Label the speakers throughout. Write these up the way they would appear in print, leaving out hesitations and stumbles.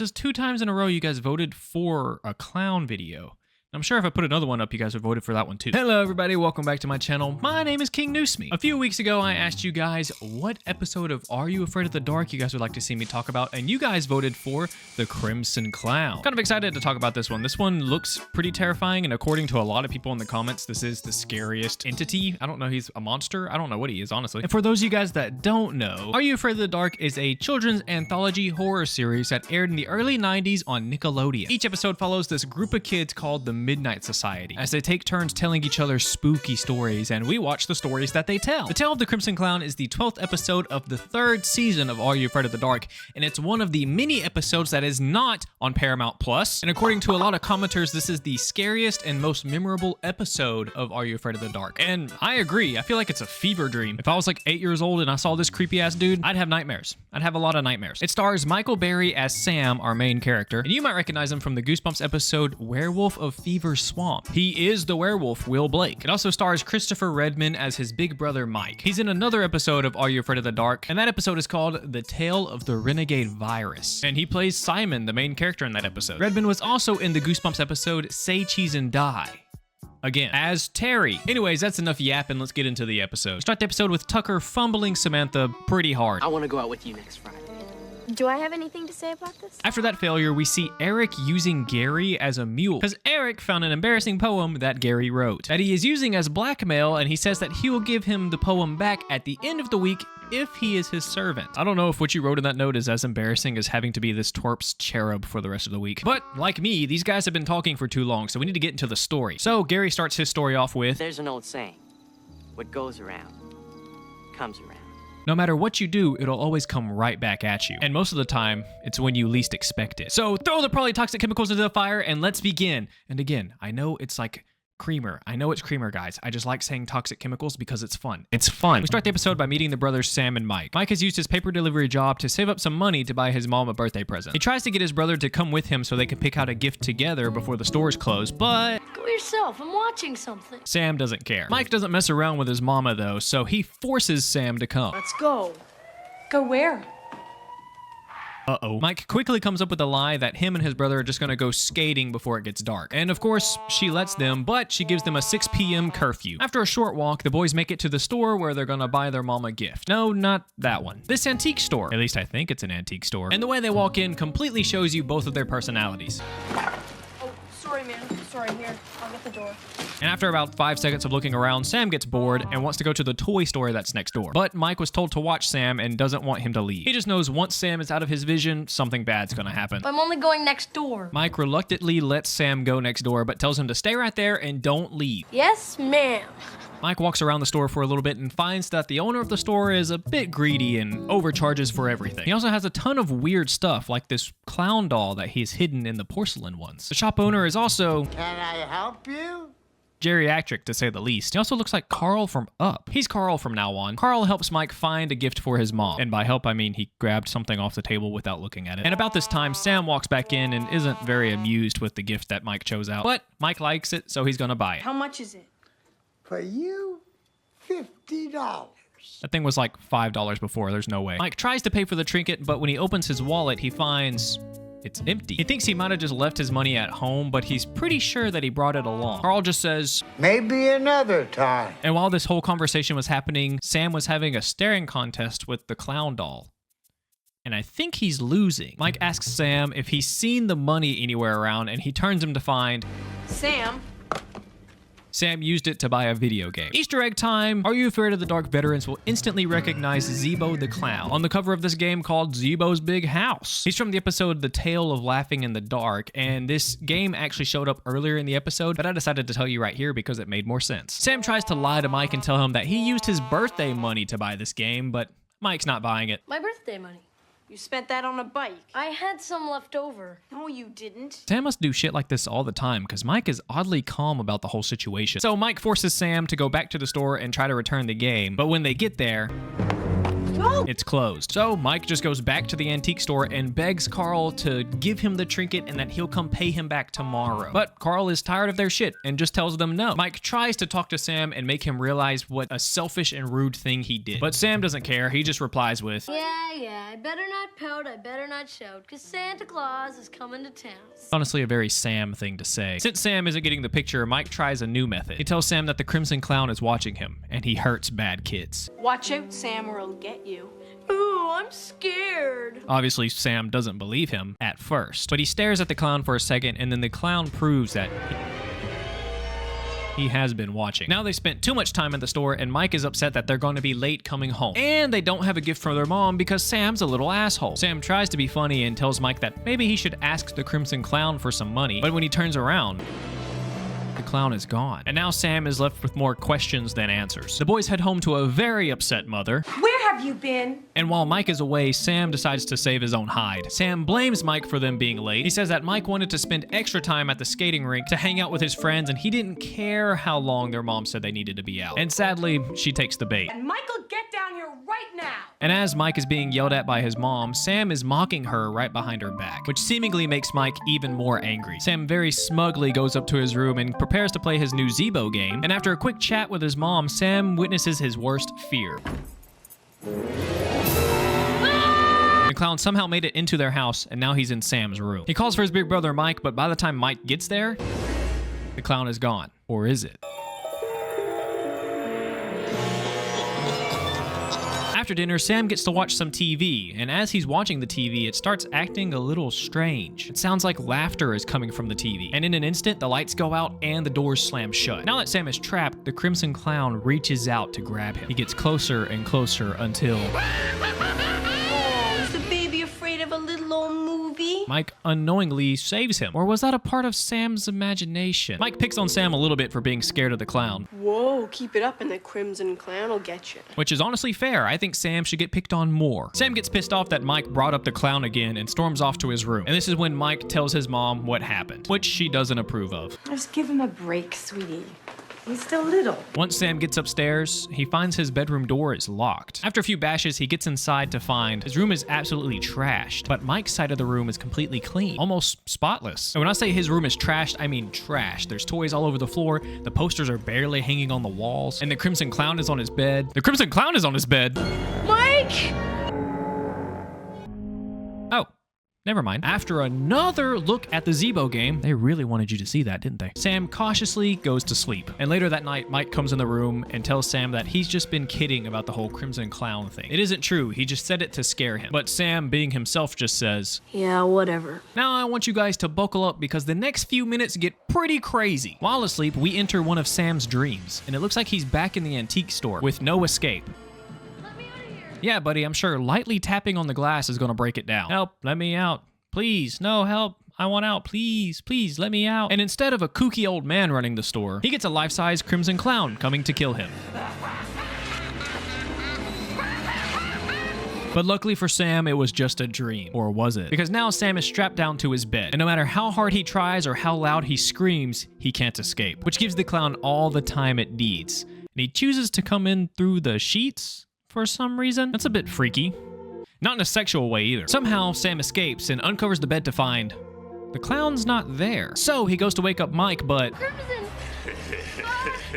Speaker 1: This is 2 times in a row you guys voted for a clown video. I'm sure if I put another one up, you guys would voted for that one too. Hello everybody, welcome back to my channel. My name is King Newsme. A few weeks ago, I asked you guys what episode of Are You Afraid of the Dark you guys would like to see me talk about, and you guys voted for the Crimson Clown. Kind of excited to talk about this one. This one looks pretty terrifying, and according to a lot of people in the comments, this is the scariest entity. I don't know, he's a monster. I don't know what he is, honestly. And for those of you guys that don't know, Are You Afraid of the Dark is a children's anthology horror series that aired in the early 90s on Nickelodeon. Each episode follows this group of kids called the Midnight Society, as they take turns telling each other spooky stories, and we watch the stories that they tell. The Tale of the Crimson Clown is the 12th episode of the 3rd season of Are You Afraid of the Dark, and it's one of the mini episodes that is not on Paramount Plus. And according to a lot of commenters, this is the scariest and most memorable episode of Are You Afraid of the Dark. And I agree. I feel like it's a fever dream. If I was like 8 years old and I saw this creepy ass dude, I'd have nightmares. I'd have a lot of nightmares. It stars Michael Berry as Sam, our main character, and you might recognize him from the Goosebumps episode Werewolf of Fever Swamp. He is the werewolf, Will Blake. It also stars Christopher Redman as his big brother, Mike. He's in another episode of Are You Afraid of the Dark, and that episode is called The Tale of the Renegade Virus. And he plays Simon, the main character in that episode. Redman was also in the Goosebumps episode Say Cheese and Die, again, as Terry. Anyways, that's enough yapping. Let's get into the episode. Start the episode with Tucker fumbling Samantha pretty hard.
Speaker 2: I want to go out with you next Friday.
Speaker 3: Do I have anything to say about this?
Speaker 1: After that failure, we see Eric using Gary as a mule, because Eric found an embarrassing poem that Gary wrote that he is using as blackmail, and he says that he will give him the poem back at the end of the week if he is his servant. I don't know if what you wrote in that note is as embarrassing as having to be this twerp's cherub for the rest of the week. But like me, these guys have been talking for too long, so we need to get into the story. So Gary starts his story off with,
Speaker 2: There's an old saying, what goes around, comes around.
Speaker 1: no matter what you do, it'll always come right back at you. And most of the time, it's when you least expect it. So throw the probably toxic chemicals into the fire and let's begin. And again, I know it's like creamer. I know it's creamer, guys. I just like saying toxic chemicals because it's fun. It's fun. We start the episode by meeting the brothers Sam and Mike. Mike has used his paper delivery job to save up some money to buy his mom a birthday present. He tries to get his brother to come with him so they can pick out a gift together before the stores close, but
Speaker 3: Go yourself. I'm watching something.
Speaker 1: Sam doesn't care. Mike doesn't mess around with his mama though, so he forces Sam to come.
Speaker 3: Let's go. Go where?
Speaker 1: Uh-oh. Mike quickly comes up with a lie that him and his brother are just gonna go skating before it gets dark. And of course, she lets them, but she gives them a 6 p.m. curfew. After a short walk, the boys make it to the store where they're gonna buy their mom a gift. No, not that one. This antique store. At least I think it's an antique store. And the way they walk in completely shows you both of their personalities.
Speaker 3: Oh, sorry, man. Sorry, here. I'll get the door.
Speaker 1: And after about 5 seconds of looking around, Sam gets bored and wants to go to the toy store that's next door. But Mike was told to watch Sam and doesn't want him to leave. He just knows once Sam is out of his vision, something bad's gonna happen.
Speaker 3: I'm only going next door.
Speaker 1: Mike reluctantly lets Sam go next door, but tells him to stay right there and don't leave.
Speaker 3: Yes, ma'am.
Speaker 1: Mike walks around the store for a little bit and finds that the owner of the store is a bit greedy and overcharges for everything. He also has a ton of weird stuff, like this clown doll that he's hidden in the porcelain ones. The shop owner is also
Speaker 4: Can I help you?
Speaker 1: geriatric, to say the least. He also looks like Carl from Up. He's Carl from now on. Carl helps Mike find a gift for his mom. And by help, I mean he grabbed something off the table without looking at it. And about this time, Sam walks back in and isn't very amused with the gift that Mike chose out. But Mike likes it, so he's gonna buy it.
Speaker 3: How much is it?
Speaker 4: For you, $50.
Speaker 1: That thing was like $5 before, there's no way. Mike tries to pay for the trinket, but when he opens his wallet, he finds it's empty. He thinks he might have just left his money at home, but he's pretty sure that he brought it along. Carl just says,
Speaker 4: Maybe another time.
Speaker 1: and while this whole conversation was happening, Sam was having a staring contest with the clown doll. And I think he's losing. Mike asks Sam if he's seen the money anywhere around, and he turns him to find
Speaker 3: Sam.
Speaker 1: Sam used it to buy a video game. Easter egg time! Are You Afraid of the Dark veterans will instantly recognize Zeebo the Clown on the cover of this game called Zeebo's Big House. He's from the episode The Tale of Laughing in the Dark, and this game actually showed up earlier in the episode, but I decided to tell you right here because it made more sense. Sam tries to lie to Mike and tell him that he used his birthday money to buy this game, but Mike's not buying it.
Speaker 3: My birthday money.
Speaker 5: You spent that on a bike.
Speaker 3: I had some left over.
Speaker 5: No, you didn't.
Speaker 1: Sam must do shit like this all the time because Mike is oddly calm about the whole situation. So Mike forces Sam to go back to the store and try to return the game, but when they get there,
Speaker 5: No!
Speaker 1: It's closed. So Mike just goes back to the antique store and begs Carl to give him the trinket and that he'll come pay him back tomorrow. But Carl is tired of their shit and just tells them no. Mike tries to talk to Sam and make him realize what a selfish and rude thing he did. But Sam doesn't care. He just replies with,
Speaker 6: Yeah, I better not pout, I better not shout, because Santa Claus is coming to town.
Speaker 1: honestly a very Sam thing to say. Since Sam isn't getting the picture, Mike tries a new method. He tells Sam that the Crimson Clown is watching him and he hurts bad kids.
Speaker 5: Watch out, Sam, or he'll get you.
Speaker 6: Ooh, I'm scared.
Speaker 1: Obviously, Sam doesn't believe him at first, but he stares at the clown for a second and then the clown proves that he has been watching. Now they spent too much time at the store and Mike is upset that they're going to be late coming home. And they don't have a gift for their mom because Sam's a little asshole. Sam tries to be funny and tells Mike that maybe he should ask the Crimson Clown for some money, but when he turns around, the clown is gone. And now Sam is left with more questions than answers. The boys head home to a very upset mother.
Speaker 3: Where have you been?
Speaker 1: And while Mike is away, Sam decides to save his own hide. Sam blames Mike for them being late. He says that Mike wanted to spend extra time at the skating rink to hang out with his friends and he didn't care how long their mom said they needed to be out. And sadly, she takes the bait.
Speaker 3: And Michael, get down here right now.
Speaker 1: And as Mike is being yelled at by his mom, Sam is mocking her right behind her back, which seemingly makes Mike even more angry. Sam very smugly goes up to his room and prepares to play his new Zebo game, and after a quick chat with his mom, Sam witnesses his worst fear. The clown somehow made it into their house, and now he's in Sam's room. He calls for his big brother Mike, but by the time Mike gets there, the clown is gone. Or is it? After dinner, Sam gets to watch some TV, and as he's watching the TV, it starts acting a little strange. It sounds like laughter is coming from the TV, and in an instant, the lights go out and the doors slam shut. Now that Sam is trapped, the Crimson Clown reaches out to grab him. He gets closer and closer until
Speaker 5: Oh, is the baby afraid of a little old movie?
Speaker 1: Mike unknowingly saves him. Or was that a part of Sam's imagination? Mike picks on Sam a little bit for being scared of the clown,
Speaker 3: Whoa, keep it up and the Crimson Clown will get you.
Speaker 1: which is honestly fair. I think Sam should get picked on more. Sam gets pissed off that Mike brought up the clown again and storms off to his room. And this is when Mike tells his mom what happened, which she doesn't approve of.
Speaker 3: Just give him a break, sweetie. He's still little.
Speaker 1: Once Sam gets upstairs, he finds his bedroom door is locked. After a few bashes, he gets inside to find his room is absolutely trashed, but Mike's side of the room is completely clean, almost spotless. And when I say his room is trashed, I mean trash. There's toys all over the floor, the posters are barely hanging on the walls, and the Crimson Clown is on his bed. The Crimson Clown is on his bed!
Speaker 3: Mike!
Speaker 1: Oh. Never mind. After another look at the Zebo game, they really wanted you to see that, didn't they? Sam cautiously goes to sleep. And later that night, Mike comes in the room and tells Sam that he's just been kidding about the whole Crimson Clown thing. It isn't true. He just said it to scare him. But Sam, being himself, just says,
Speaker 6: Yeah, whatever.
Speaker 1: now I want you guys to buckle up because the next few minutes get pretty crazy. While asleep, we enter one of Sam's dreams. And it looks like he's back in the antique store with no escape. Yeah, buddy, I'm sure lightly tapping on the glass is gonna break it down. Help, let me out. Please, no, help. I want out. Please, please, let me out. And instead of a kooky old man running the store, he gets a life-size Crimson Clown coming to kill him. But luckily for Sam, it was just a dream. Or was it? Because now Sam is strapped down to his bed, and no matter how hard he tries or how loud he screams, he can't escape, which gives the clown all the time it needs. And he chooses to come in through the sheets? For some reason. That's a bit freaky. Not in a sexual way either. Somehow, Sam escapes and uncovers the bed to find the clown's not there. So he goes to wake up Mike, but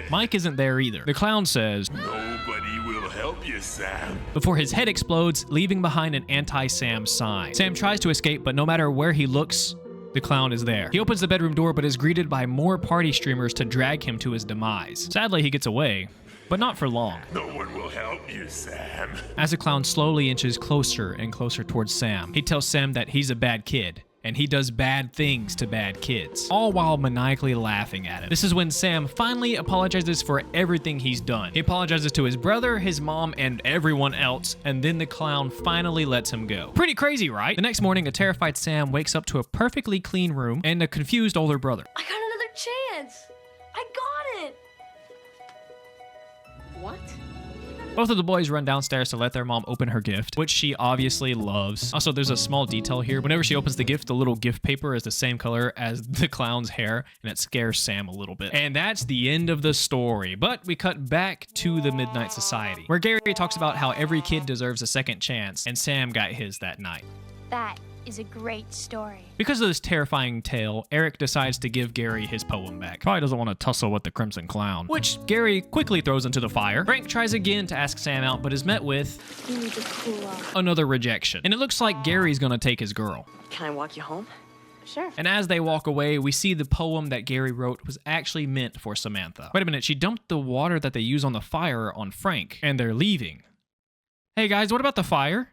Speaker 1: Mike isn't there either. The clown says,
Speaker 7: Nobody will help you, Sam.
Speaker 1: before his head explodes, leaving behind an anti-Sam sign. Sam tries to escape, but no matter where he looks, the clown is there. He opens the bedroom door, but is greeted by more party streamers to drag him to his demise. Sadly, he gets away, but not for long.
Speaker 7: No one will help you, Sam.
Speaker 1: As the clown slowly inches closer and closer towards Sam, he tells Sam that he's a bad kid, and he does bad things to bad kids, all while maniacally laughing at him. This is when Sam finally apologizes for everything he's done. He apologizes to his brother, his mom, and everyone else, and then the clown finally lets him go. Pretty crazy, right? The next morning, a terrified Sam wakes up to a perfectly clean room and a confused older brother.
Speaker 6: I got another chance. I got it.
Speaker 3: What?
Speaker 6: I got
Speaker 1: Both of the boys run downstairs to let their mom open her gift, which she obviously loves. Also, there's a small detail here. Whenever she opens the gift, the little gift paper is the same color as the clown's hair, and it scares Sam a little bit. And that's the end of the story. But we cut back to the Midnight Society, where Gary talks about how every kid deserves a second chance, and Sam got his that night.
Speaker 8: That is a great story.
Speaker 1: Because of this terrifying tale, Eric decides to give Gary his poem back. Probably doesn't want to tussle with the Crimson Clown, which Gary quickly throws into the fire. Frank tries again to ask Sam out, but is met with
Speaker 8: You need to cool off.
Speaker 1: another rejection. And it looks like Gary's gonna take his girl.
Speaker 2: Can I walk you home?
Speaker 8: Sure.
Speaker 1: And as they walk away, we see the poem that Gary wrote was actually meant for Samantha. Wait a minute, she dumped the water that they use on the fire on Frank, and they're leaving. Hey guys, what about the fire?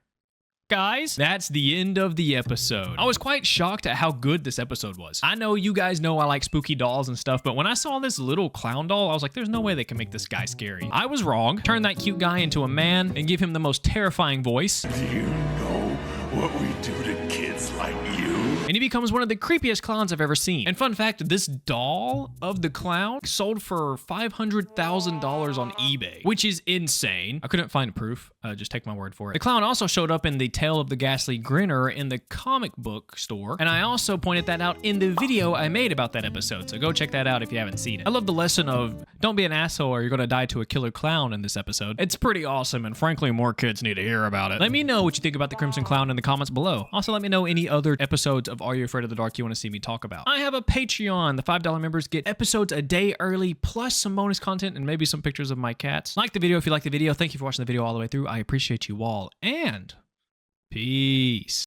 Speaker 1: Guys, that's the end of the episode. I was quite shocked at how good this episode was. I know you guys know I like spooky dolls and stuff, but when I saw this little clown doll, I was like, there's no way they can make this guy scary. I was wrong. Turn that cute guy into a man and give him the most terrifying voice.
Speaker 7: Do you know what we do to kids like you?
Speaker 1: And he becomes one of the creepiest clowns I've ever seen. And fun fact, this doll of the clown sold for $500,000 on eBay, which is insane. I couldn't find proof. Just take my word for it. The clown also showed up in the Tale of the Ghastly Grinner in the comic book store. And I also pointed that out in the video I made about that episode. So go check that out if you haven't seen it. I love the lesson of don't be an asshole or you're going to die to a killer clown in this episode. It's pretty awesome. And frankly, more kids need to hear about it. Let me know what you think about the Crimson Clown in the comments below. Also, let me know any other episodes of Are You Afraid of the Dark you want to see me talk about. I have a Patreon. The $5 members get episodes a day early, plus some bonus content and maybe some pictures of my cats. Like the video if you like the video. Thank you for watching the video all the way through. I appreciate you all, and peace.